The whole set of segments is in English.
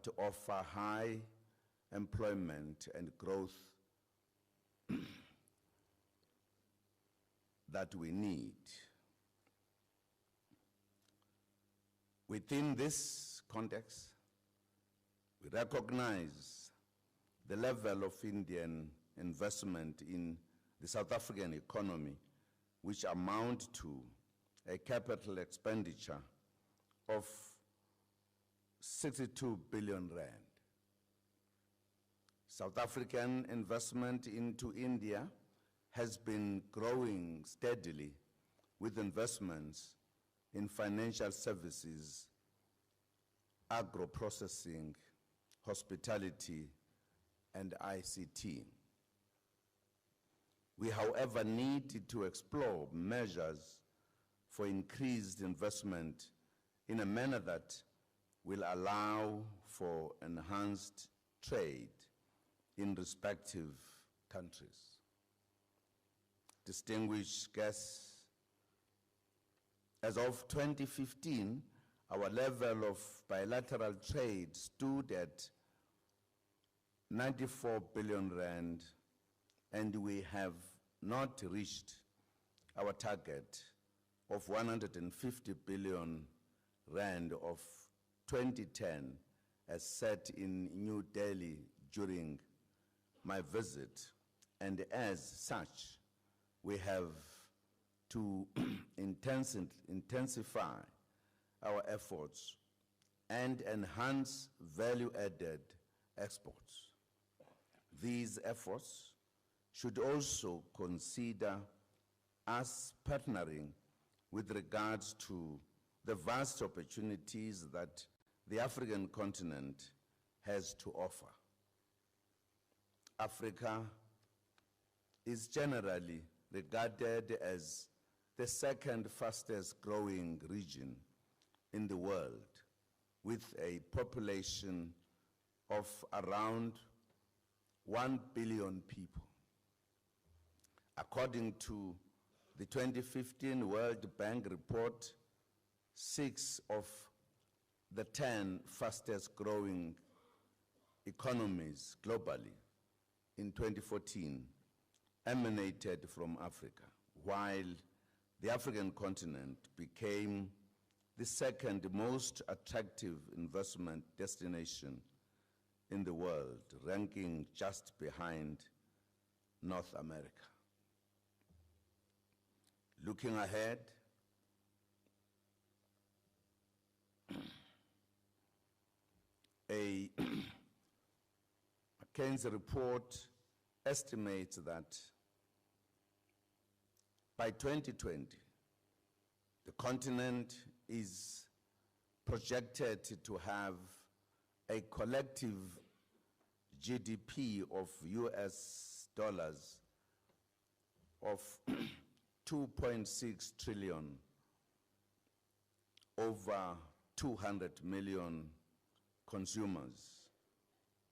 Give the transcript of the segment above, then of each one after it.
to offer high employment and growth that we need. Within this context, we recognize the level of Indian investment in the South African economy, which amount to a capital expenditure of 62 billion rand. South African investment into India has been growing steadily with investments in financial services, agro-processing, hospitality, and ICT. We, however, need to explore measures for increased investment in a manner that will allow for enhanced trade in respective countries. Distinguished guests, as of 2015, our level of bilateral trade stood at 94 billion rand, and we have not reached our target of 150 billion rand of 2010 as set in New Delhi during my visit, and as such, we have to intensify our efforts and enhance value-added exports. These efforts should also consider us partnering with regards to the vast opportunities that the African continent has to offer. Africa is generally regarded as the second fastest growing region in the world, with a population of around 1 billion people. According to the 2015 World Bank report, 6 of the 10 fastest growing economies globally in 2014 emanated from Africa, while the African continent became the second most attractive investment destination in the world, ranking just behind North America. Looking ahead, a McKinsey report estimates that by 2020, the continent is projected to have a collective GDP of US dollars of 2.6 trillion, over 200 million consumers,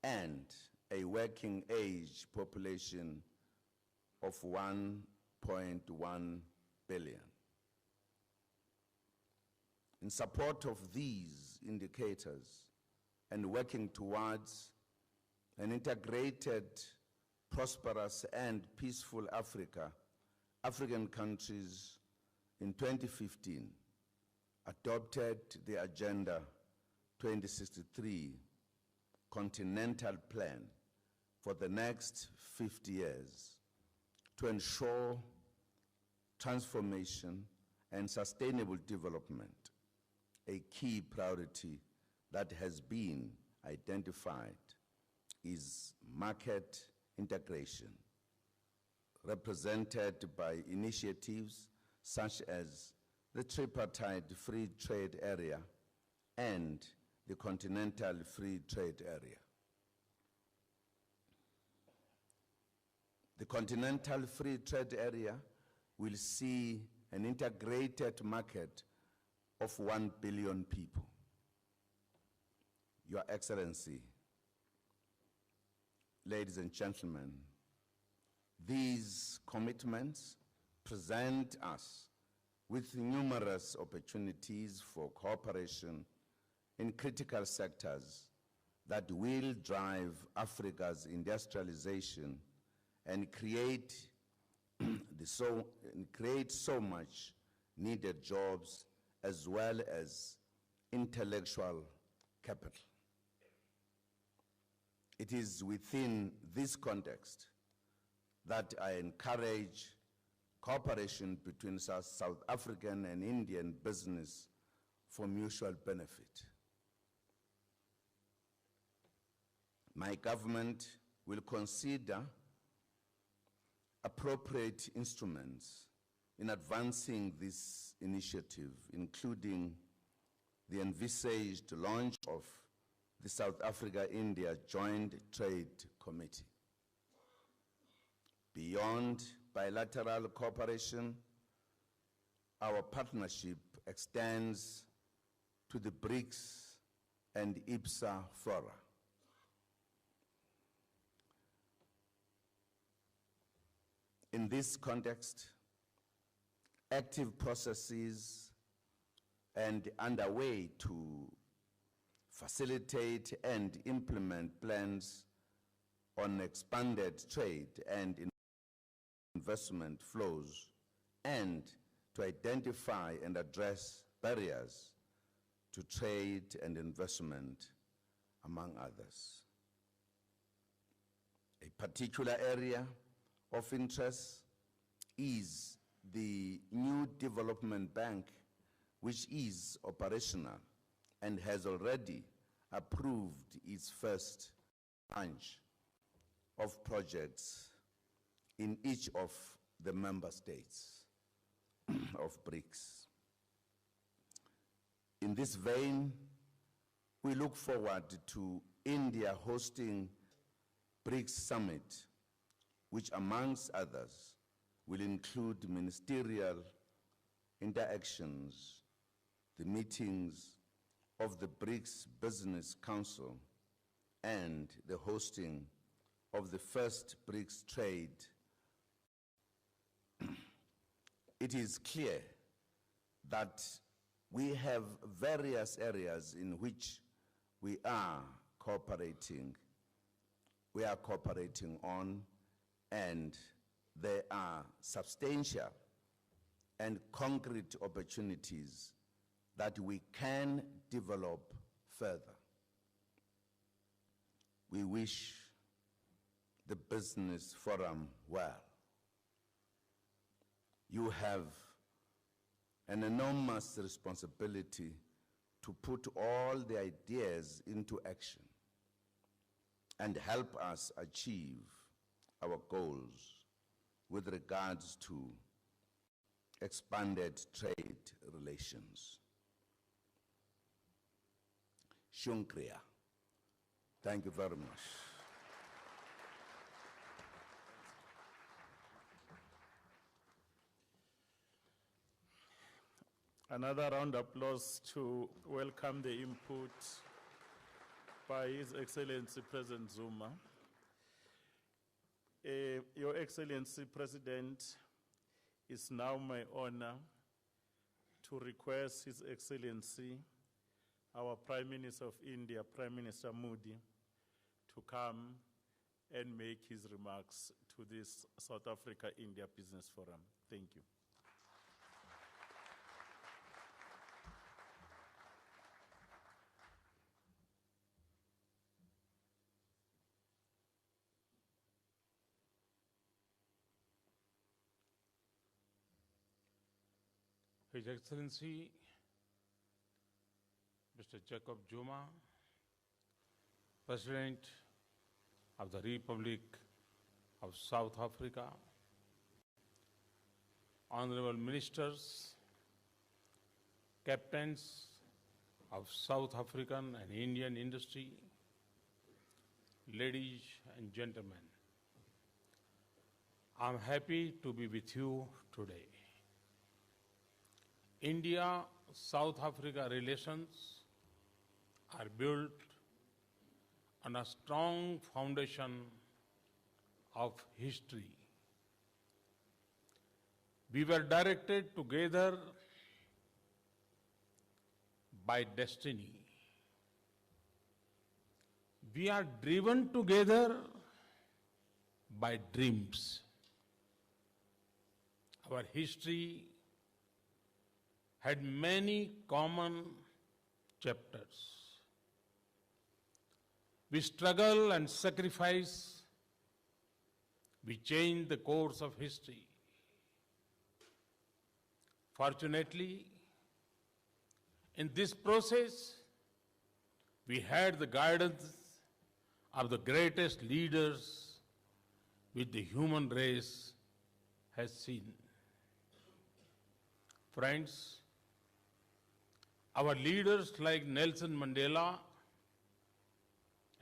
and a working age population of 1.1 billion. In support of these indicators and working towards an integrated, prosperous, and peaceful Africa, African countries in 2015 adopted the Agenda 2063 Continental Plan for the next 50 years to ensure transformation and sustainable development. A key priority that has been identified is market integration, represented by initiatives such as the Tripartite Free Trade Area and the Continental Free Trade Area. The Continental Free Trade Area will see an integrated market of 1 billion people. Your Excellency, ladies and gentlemen, these commitments present us with numerous opportunities for cooperation in critical sectors that will drive Africa's industrialization and create so much needed jobs as well as intellectual capital. It is within this context that I encourage cooperation between South African and Indian business for mutual benefit. My government will consider appropriate instruments in advancing this initiative, including the envisaged launch of the South Africa-India Joint Trade Committee. Beyond bilateral cooperation, our partnership extends to the BRICS and IPSA fora. In this context, active processes and underway to facilitate and implement plans on expanded trade and investment flows, and to identify and address barriers to trade and investment, among others. A particular area of interest is the new development bank, which is operational and has already approved its first tranche of projects in each of the member states of BRICS. In this vein, we look forward to India hosting BRICS Summit, which amongst others will include ministerial interactions, the meetings of the BRICS Business Council, and the hosting of the first BRICS Trade. It is clear that we have various areas in which we are cooperating on, and there are substantial and concrete opportunities that we can develop further. We wish the Business Forum well. You have an enormous responsibility to put all the ideas into action and help us achieve our goals with regards to expanded trade relations. Shukriya. Thank you very much. Another round of applause to welcome the input by His Excellency President Zuma. Your Excellency President, it's now my honor to request His Excellency, our Prime Minister of India, Prime Minister Modi, to come and make his remarks to this South Africa-India Business Forum. Thank you. His Excellency, Mr. Jacob Zuma, President of the Republic of South Africa, Honorable Ministers, Captains of South African and Indian industry, ladies and gentlemen, I'm happy to be with you today. India-South Africa relations are built on a strong foundation of history. We were directed together by destiny. We are driven together by dreams. Our history had many common chapters. We struggle and sacrifice. We change the course of history. Fortunately, in this process, we had the guidance of the greatest leaders which the human race has seen. Friends, our leaders like Nelson Mandela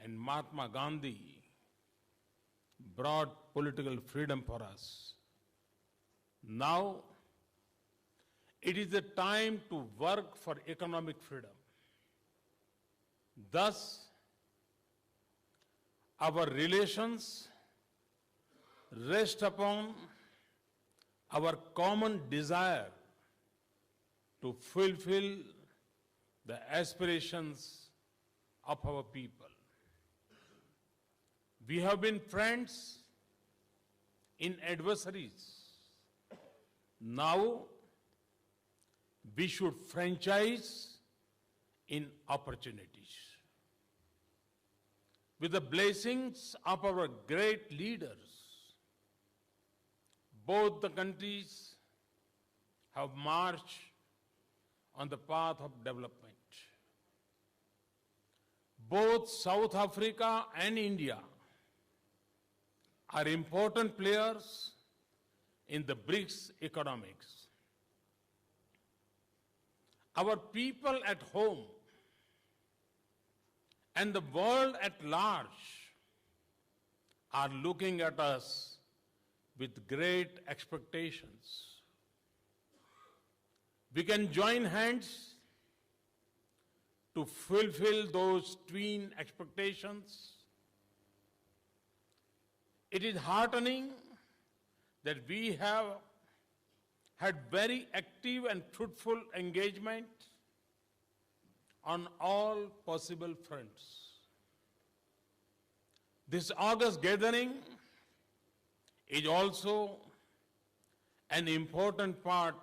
and Mahatma Gandhi brought political freedom for us. Now, it is the time to work for economic freedom. Thus, our relations rest upon our common desire to fulfill the aspirations of our people. We have been friends in adversaries. Now, we should franchise in opportunities. With the blessings of our great leaders, both the countries have marched on the path of development. Both South Africa and India are important players in the BRICS economics. Our people at home and the world at large are looking at us with great expectations. We can join hands to fulfill those twin expectations. It is heartening that we have had very active and fruitful engagement on all possible fronts. This August gathering is also an important part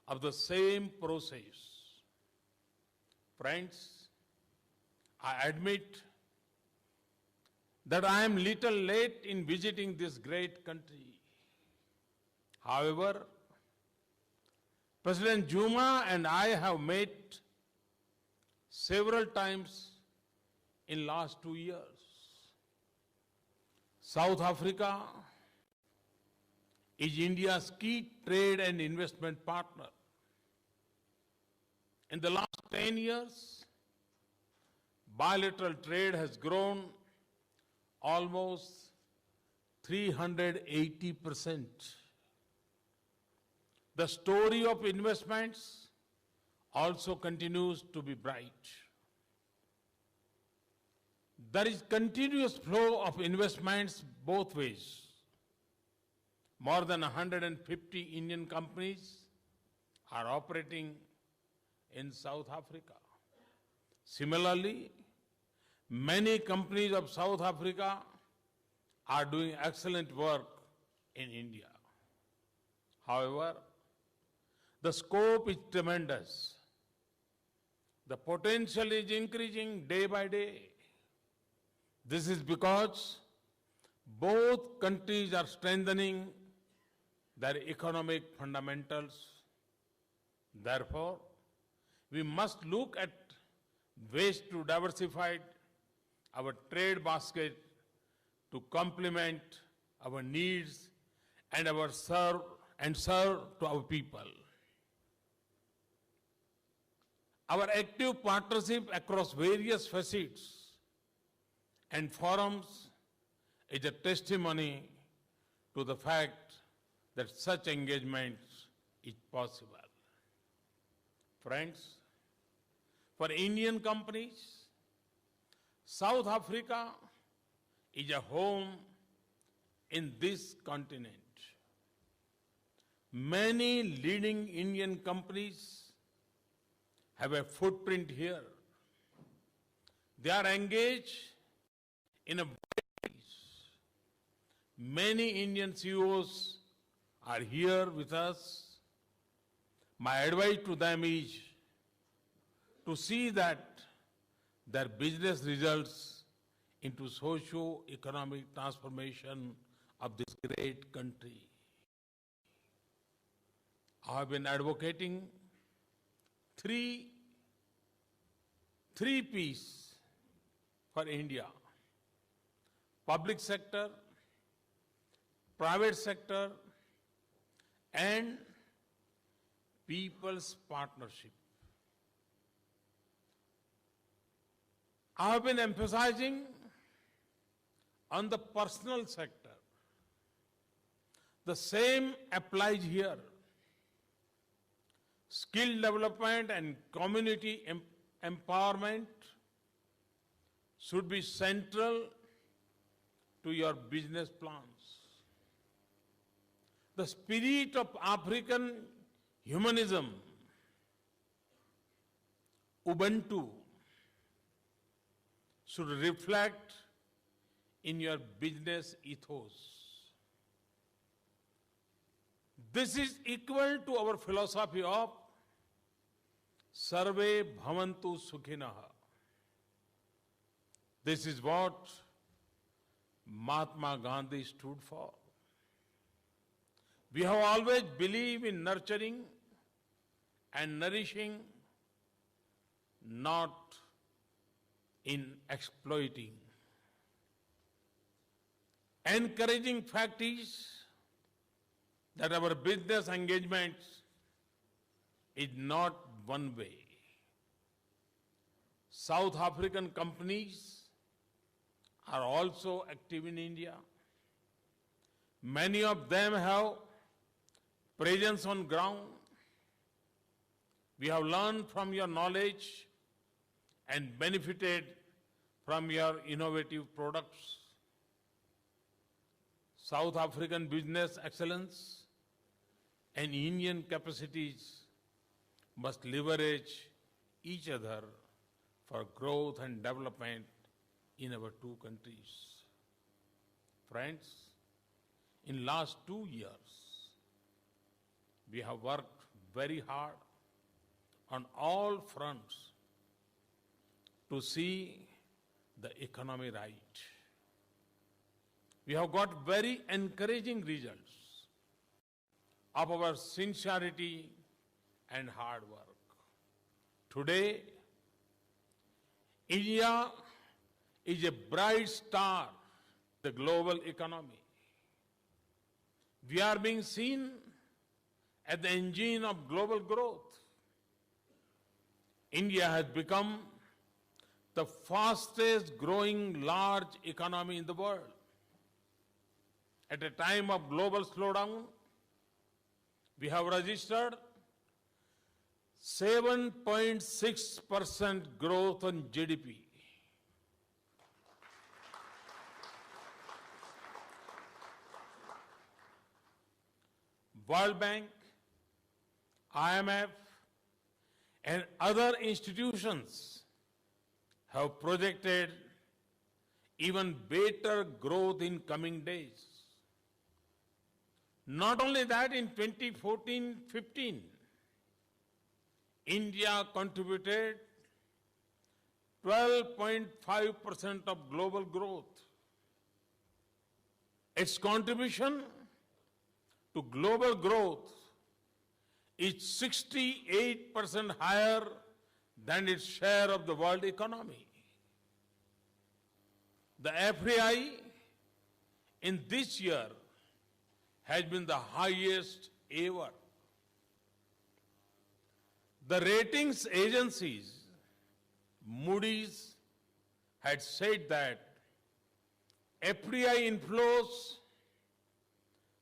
of the same process. Friends, I admit that I am little late in visiting this great country. However, President Zuma and I have met several times in last 2 years. South Africa is India's key trade and investment partner. In the last 10 years, bilateral trade has grown almost 380%. The story of investments also continues to be bright. There is continuous flow of investments both ways. More than 150 Indian companies are operating in South Africa. Similarly, many companies of South Africa are doing excellent work in India. However, the scope is tremendous. The potential is increasing day by day. This is because both countries are strengthening their economic fundamentals. Therefore, we must look at ways to diversify our trade basket to complement our needs and serve to our people. Our active partnership across various facets and forums is a testimony to the fact that such engagement is possible. Friends, for Indian companies, South Africa is a home in this continent. Many leading Indian companies have a footprint here. They are engaged in a many Indian CEOs are here with us. My advice to them is to see that their business results into socio-economic transformation of this great country. I have been advocating three P's for India: public sector, private sector, and people's partnership. I have been emphasizing on the personal sector. The same applies here. Skill development and community empowerment should be central to your business plans. The spirit of African humanism, Ubuntu, should reflect in your business ethos. This is equal to our philosophy of Sarve Bhavantu Sukhinaha. This is what Mahatma Gandhi stood for. We have always believed in nurturing and nourishing, not in exploiting. Encouraging fact is that our business engagements is not one way. South African companies are also active in India. Many of them have presence on ground. We have learned from your knowledge and benefited from your innovative products. South African business excellence and Indian capacities must leverage each other for growth and development in our two countries. Friends, in last 2 years, we have worked very hard on all fronts to see the economy right. We have got very encouraging results of our sincerity and hard work. Today, India is a bright star in the global economy. We are being seen as the engine of global growth. India has become the fastest growing large economy in the world. At a time of global slowdown, we have registered 7.6% growth on GDP. World Bank, IMF, and other institutions have projected even better growth in coming days. Not only that, in 2014-15, India contributed 12.5% of global growth. Its contribution to global growth is 68% higher than its share of the world economy. The FDI in this year has been the highest ever. The ratings agencies, Moody's, had said that FDI inflows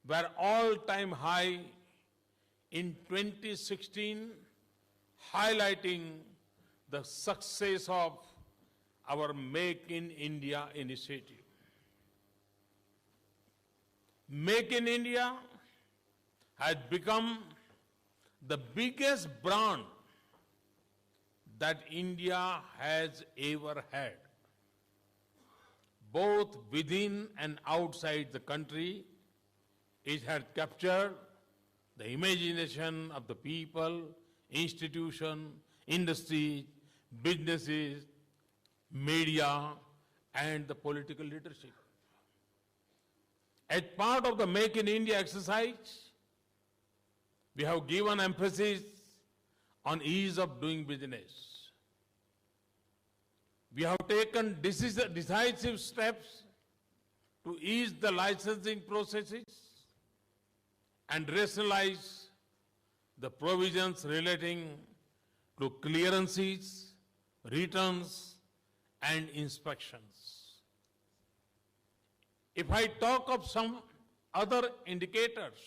were all-time high in 2016, highlighting the success of our Make in India initiative. Make in India has become the biggest brand that India has ever had. both within and outside the country. It has captured the imagination of the people, institutions, industry, businesses, media, and the political leadership. As part of the Make in India exercise, we have given emphasis on ease of doing business. We have taken decisive steps to ease the licensing processes and rationalize the provisions relating to clearances, returns, and inspections. If I talk of some other indicators,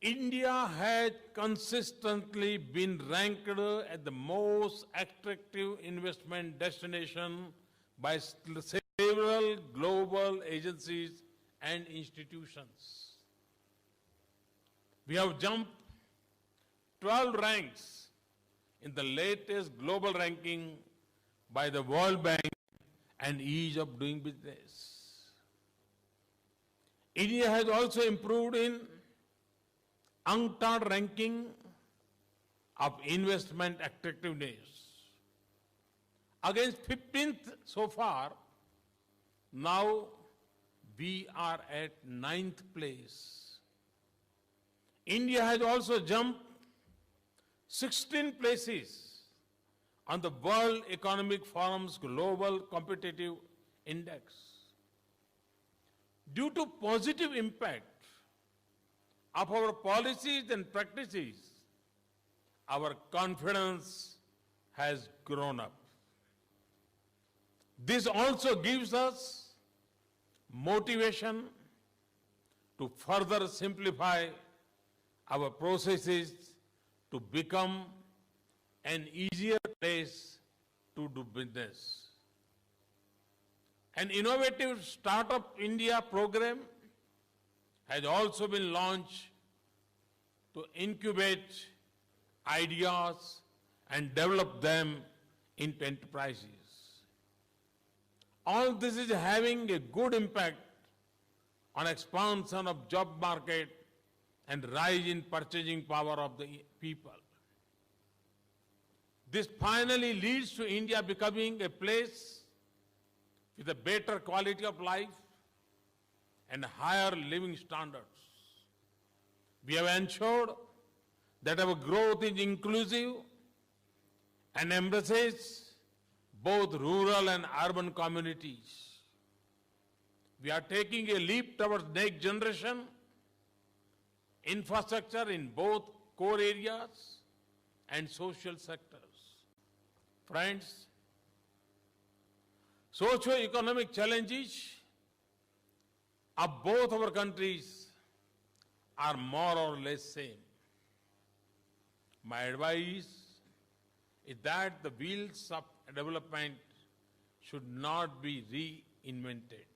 India has consistently been ranked as the most attractive investment destination by several global agencies and institutions. We have jumped 12 ranks in the latest global ranking by the World Bank and Ease of Doing Business. India has also improved in UNCTAD ranking of investment attractiveness. Against 15th so far, now we are at 9th place. India has also jumped 16 places on the World Economic Forum's Global Competitive Index. Due to positive impact of our policies and practices, our confidence has grown up. This also gives us motivation to further simplify our processes to become an easier place to do business. An innovative Startup India program has also been launched to incubate ideas and develop them into enterprises. All this is having a good impact on expansion of job market and rise in purchasing power of the people. This finally leads to India becoming a place with a better quality of life and higher living standards. We have ensured that our growth is inclusive and embraces both rural and urban communities. We are taking a leap towards next generation infrastructure in both core areas and social sectors. Friends, socio-economic challenges of both our countries are more or less same. My advice is that the wheels of development should not be reinvented.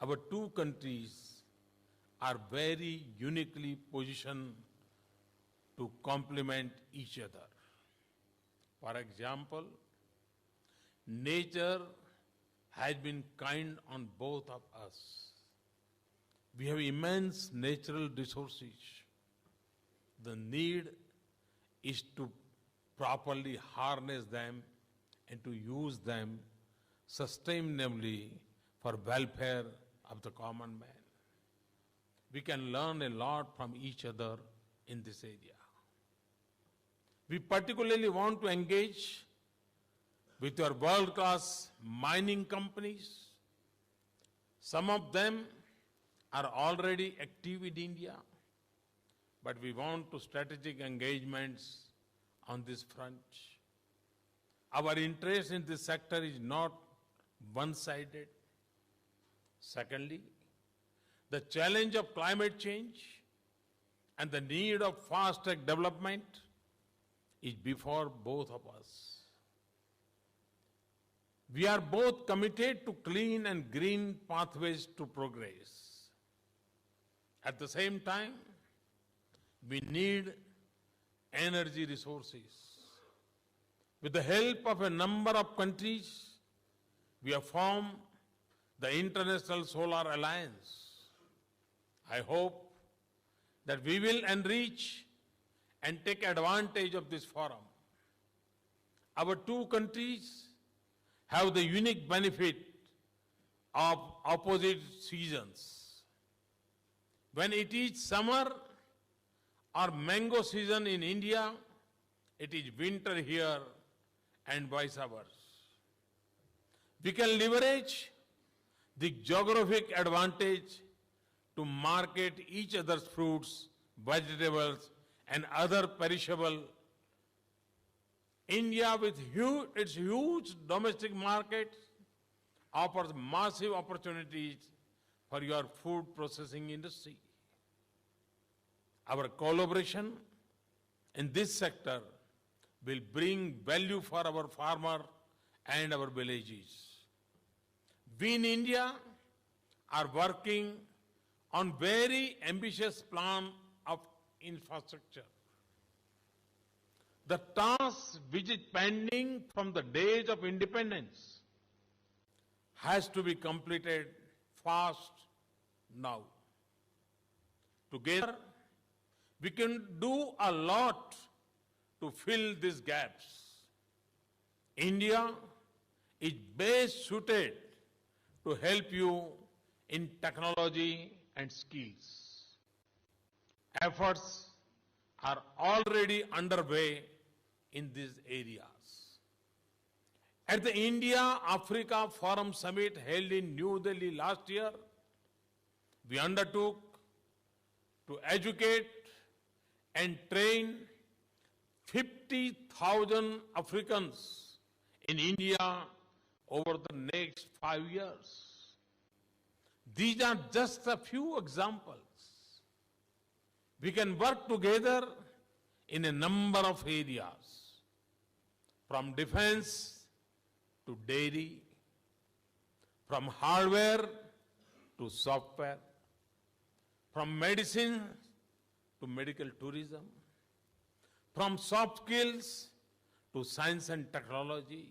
Our two countries are very uniquely positioned to complement each other. For example, nature has been kind on both of us. We have immense natural resources. The need is to properly harness them and to use them sustainably for welfare of the common man. We can learn a lot from each other in this area. We particularly want to engage with your world-class mining companies. Some of them are already active in India, but we want to strategic engagements on this front. Our interest in this sector is not one-sided. Secondly, the challenge of climate change and the need of fast-track development is before both of us. We are both committed to clean and green pathways to progress. At the same time, we need energy resources. With the help of a number of countries, we have formed the International Solar Alliance. I hope that we will enrich and take advantage of this forum. Our two countries have the unique benefit of opposite seasons. When it is summer or mango season in India, it is winter here and vice versa. We can leverage the geographic advantage to market each other's fruits, vegetables, and other perishable. India, with its huge domestic market, offers massive opportunities for your food processing industry. Our collaboration in this sector will bring value for our farmer and our villages. We in India are working on very ambitious plan of infrastructure. The task which is pending from the days of independence has to be completed fast now. Together, we can do a lot to fill these gaps. India is best suited to help you in technology and skills. Efforts are already underway in these areas. At the India-Africa Forum Summit held in New Delhi last year, we undertook to educate and train 50,000 Africans in India over the next 5 years. These are just a few examples. We can work together in a number of areas, from defense to dairy, from hardware to software, from medicine to medical tourism, from soft skills to science and technology.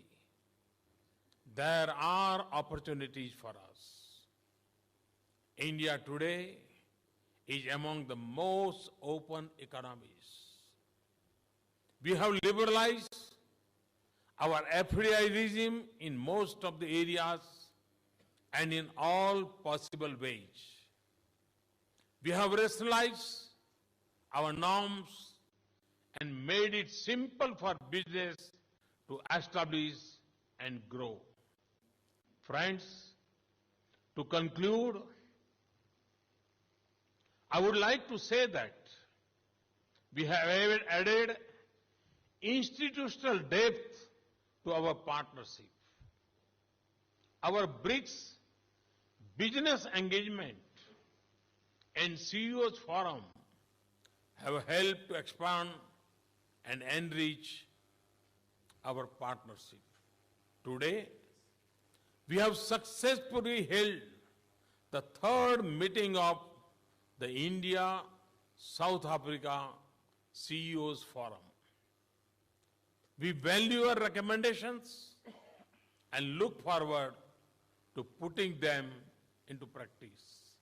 There are opportunities for us. India today is among the most open economies. We have liberalized our FDI regime in most of the areas and in all possible ways. We have rationalized our norms and made it simple for business to establish and grow. Friends, to conclude, I would like to say that we have added institutional depth to our partnership. Our BRICS business engagement and CEOs forum have helped to expand and enrich our partnership. Today, we have successfully held the third meeting of the India-South Africa CEOs Forum. We value your recommendations and look forward to putting them into practice.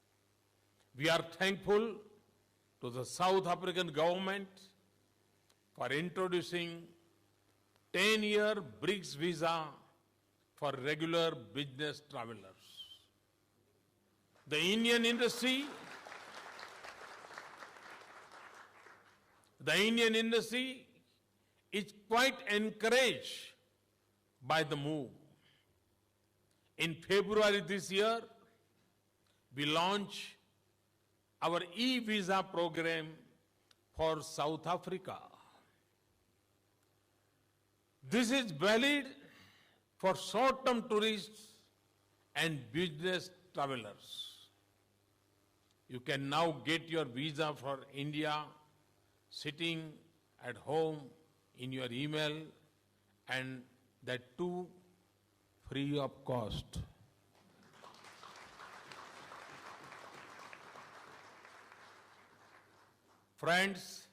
We are thankful to the South African government for introducing 10-year BRICS visa for regular business travelers. The Indian industry is quite encouraged by the move. In February this year, we launched our e-visa program for South Africa. This is valid for short-term tourists and business travelers. You can now get your visa for India sitting at home in your email, and that too free of cost. Friends,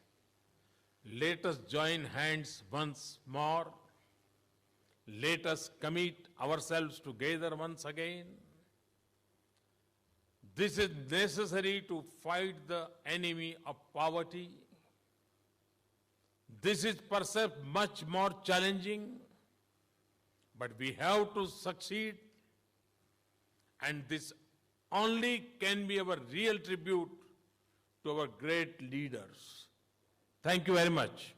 let us join hands once more Let us commit ourselves together once again. This is necessary to fight the enemy of poverty. This is perhaps much more challenging, but we have to succeed, and this only can be our real tribute to our great leaders. Thank you very much.